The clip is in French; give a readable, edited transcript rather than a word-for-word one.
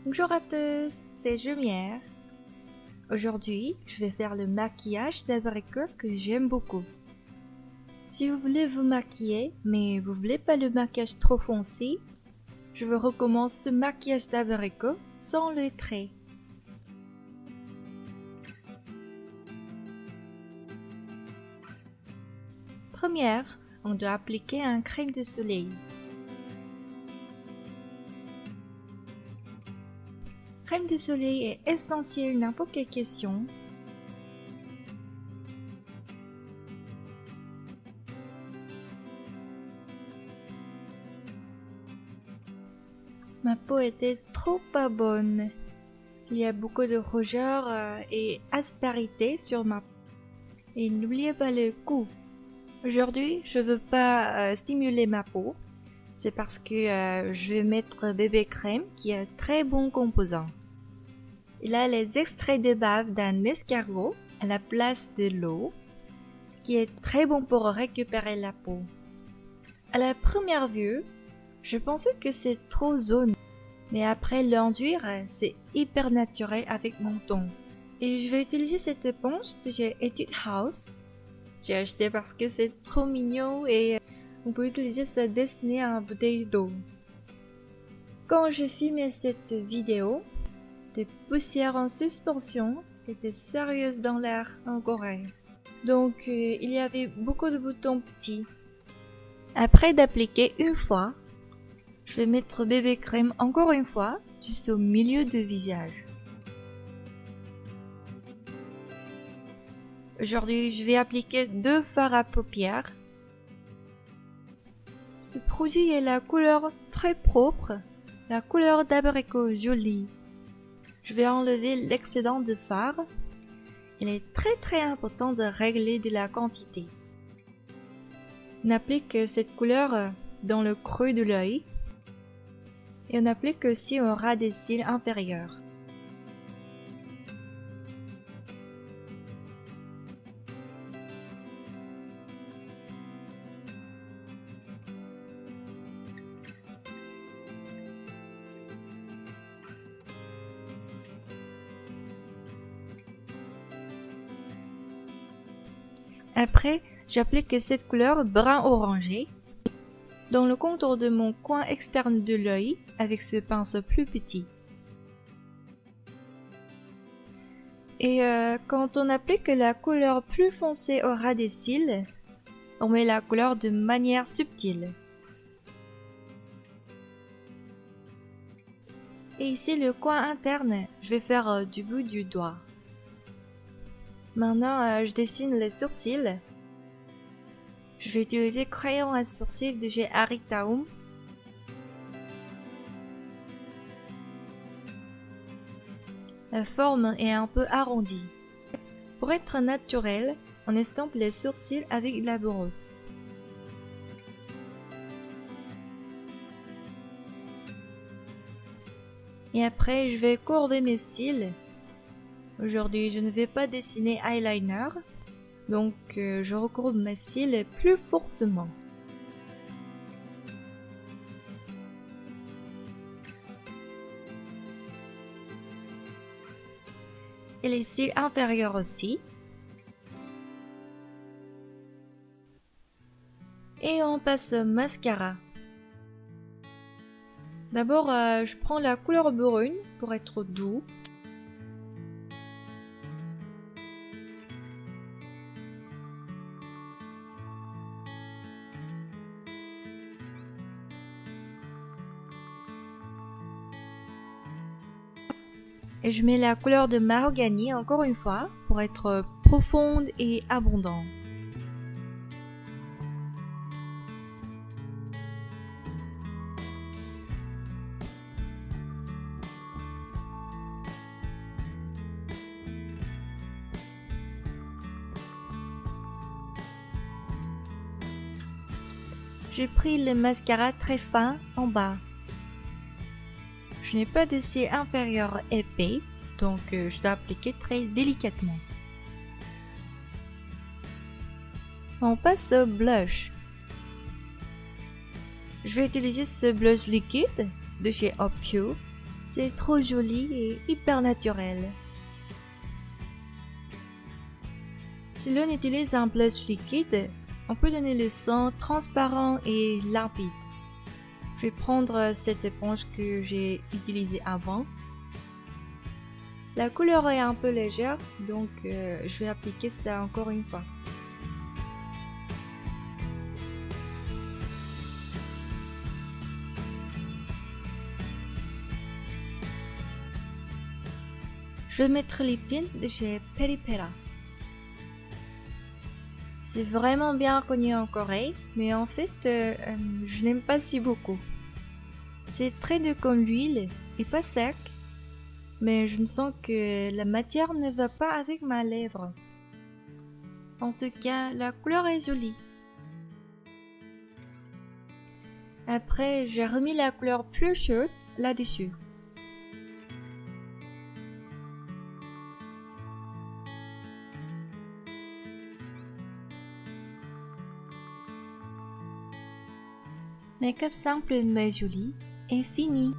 Bonjour à tous, c'est Jumière. Aujourd'hui, je vais faire le maquillage d'abricot que j'aime beaucoup. Si vous voulez vous maquiller, mais vous voulez pas le maquillage trop foncé, je vous recommande ce maquillage d'abricot sans les traits. Première, on doit appliquer un crème de soleil. Crème de soleil est essentielle n'importe quelle question. Ma peau était trop pas bonne. Il y a beaucoup de rougeur et aspérité sur ma peau. Et n'oubliez pas le goût. Aujourd'hui, je veux pas stimuler ma peau. C'est parce que je vais mettre bébé crème qui a très bon composant. Il a les extraits de bave d'un escargot à la place de l'eau, qui est très bon pour récupérer la peau. À la première vue, je pensais que c'est trop jaune, mais après l'enduire, c'est hyper naturel avec mon ton. Et je vais utiliser cette éponge de chez Etude House. J'ai acheté parce que c'est trop mignon et on peut utiliser ça destiné à une bouteille d'eau. Quand j'ai filmé cette vidéo, des poussières en suspension étaient sérieuses dans l'air en Corée. Donc il y avait beaucoup de boutons petits. Après d'appliquer une fois, je vais mettre bébé crème encore une fois, juste au milieu du visage. Aujourd'hui, je vais appliquer 2 fards à paupières. Ce produit est la couleur très propre, la couleur d'abricot jolie. Je vais enlever l'excédent de fard. Il est très important de régler de la quantité. On applique cette couleur dans le creux de l'œil et on applique aussi au ras des cils inférieurs. Après, j'applique cette couleur brun orangé dans le contour de mon coin externe de l'œil avec ce pinceau plus petit. Et quand on applique la couleur plus foncée au ras des cils, on met la couleur de manière subtile. Et ici le coin interne, je vais faire du bout du doigt. Maintenant, je dessine les sourcils. Je vais utiliser crayon à sourcils de chez Aritaum. La forme est un peu arrondie. Pour être naturel, on estompe les sourcils avec la brosse. Et après, je vais courber mes cils. Aujourd'hui, je ne vais pas dessiner eyeliner, donc je recourbe mes cils plus fortement. Et les cils inférieurs aussi. Et on passe au mascara. D'abord, je prends la couleur brune pour être doux. Et je mets la couleur de mahogany encore une fois pour être profonde et abondante. J'ai pris le mascara très fin en bas. Je n'ai pas de cils inférieurs épais, donc je dois appliquer très délicatement. On passe au blush. Je vais utiliser ce blush liquide de chez Opio C'est trop joli et hyper naturel. Si l'on utilise un blush liquide, on peut donner le son transparent et limpide. Je vais prendre cette éponge que j'ai utilisée avant. La couleur est un peu légère, donc je vais appliquer ça encore une fois. Je vais mettre lip tint de chez Peripera. C'est vraiment bien connu en Corée, mais en fait, je n'aime pas si beaucoup. C'est très doux comme l'huile et pas sec, mais je me sens que la matière ne va pas avec ma lèvre. En tout cas, la couleur est jolie. Après, j'ai remis la couleur plus chaude là-dessus. Make-up simple mais joli est fini.